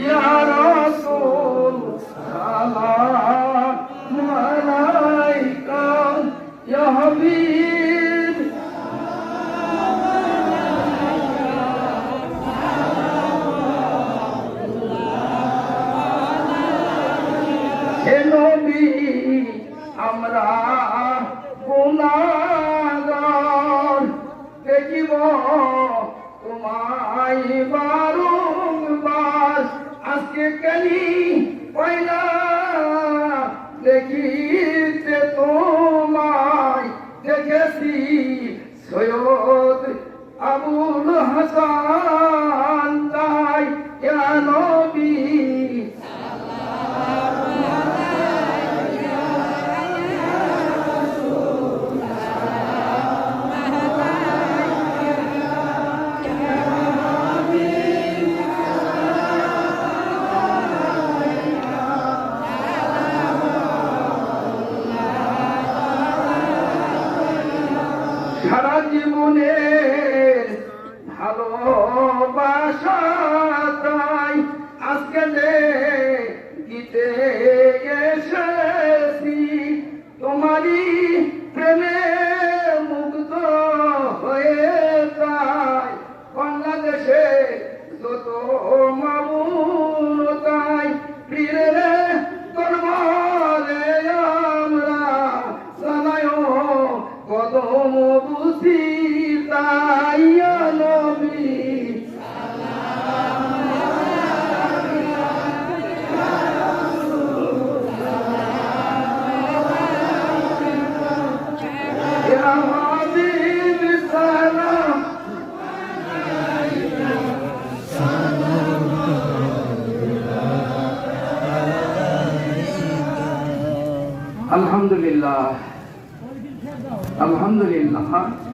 ইয়া রাসূল সালাম আলাইকা ইয়া হাবিব হে নবী আমরা গুনাহগার দেখিব তোমায় বারংবার আজকে কেনি পয়লা দেখিতে তোমায় দেখেছি সৈয়দ আবুল হাসান তাই ইয়া নবী সারা জীবনের ভালোবাসা তাই আজকে দিতে এসেছি তোমারই প্রেমে মুগ্ধ হয়ে তাই বাংলাদেশে যত মামুন তাই পীরে দরবারে আমরা জানায়ও কদম বুঝি তাই ইয়া নবী ইয়া হাবিব সালাম আলহামদুলিল্লাহ আলহামদুলিল্লাহ।